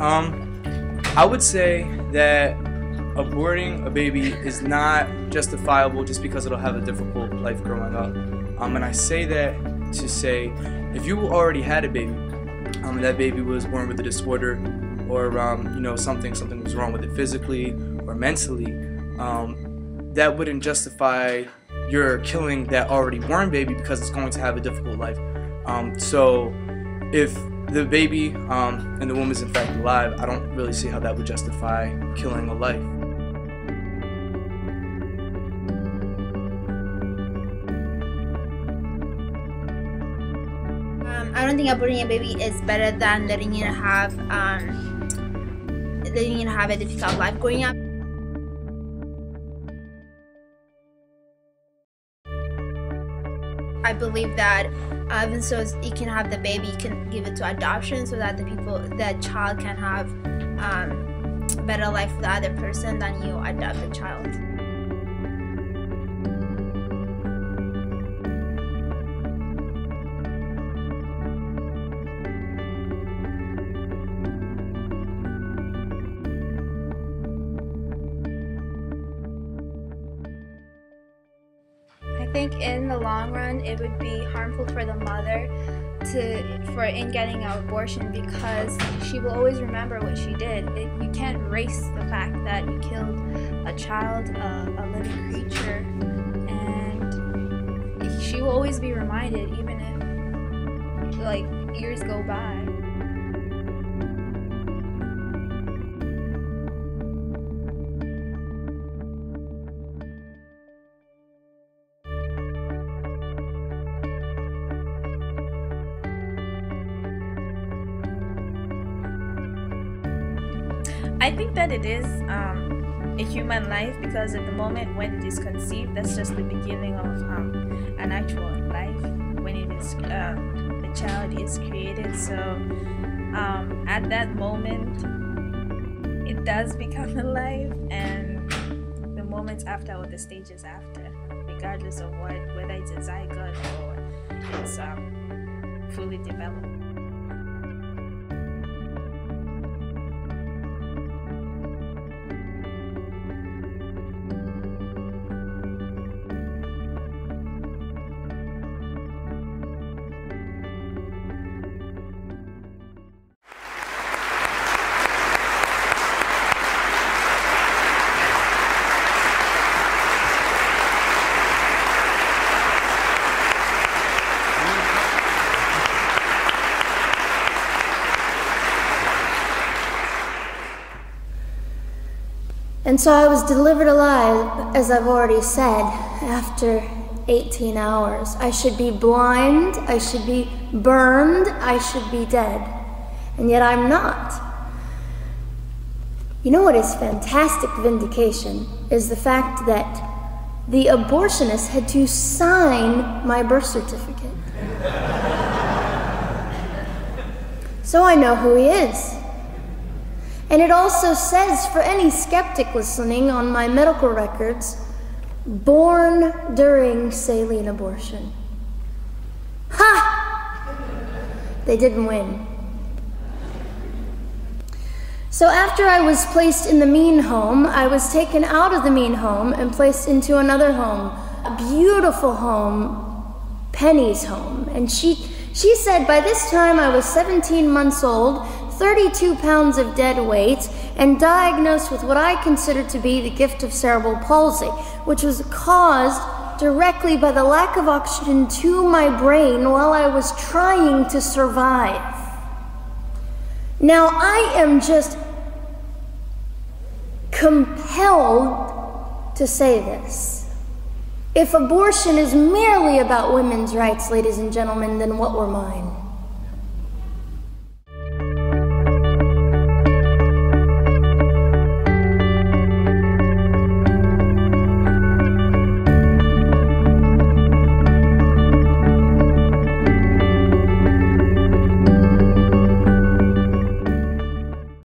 I would say that aborting a baby is not justifiable just because it'll have a difficult life growing up. And I say that to say, if you already had a baby, and that baby was born with a disorder, or you know, something was wrong with it physically or mentally, that wouldn't justify your killing that already born baby because it's going to have a difficult life. So if the baby and the woman is in fact alive, I don't really see how that would justify killing a life. I don't think aborting a baby is better than letting it have a difficult life growing up. I believe that even so you can have the baby, you can give it to adoption so that the child can have a better life with the other person than you adopt the child. I think in the long run it would be harmful for the mother in getting an abortion, because she will always remember what she did. You can't erase the fact that you killed a child, a living creature, and she will always be reminded, even if like years go by. I think that it is a human life, because at the moment when it is conceived, that's just the beginning of an actual life. When it is the child is created, so at that moment it does become a life, and the moments after, or the stages after, regardless of whether it's a zygote or it's fully developed. And so I was delivered alive, as I've already said, after 18 hours. I should be blind, I should be burned, I should be dead. And yet I'm not. You know what is fantastic vindication is the fact that the abortionist had to sign my birth certificate. So I know who he is. And it also says, for any skeptic listening, on my medical records, born during saline abortion. Ha! They didn't win. So after I was placed in the mean home, I was taken out of the mean home and placed into another home, a beautiful home, Penny's home. And she said by this time I was 17 months old, 32 pounds of dead weight, and diagnosed with what I consider to be the gift of cerebral palsy, which was caused directly by the lack of oxygen to my brain while I was trying to survive. Now, I am just compelled to say this. If abortion is merely about women's rights, ladies and gentlemen, then what were mine?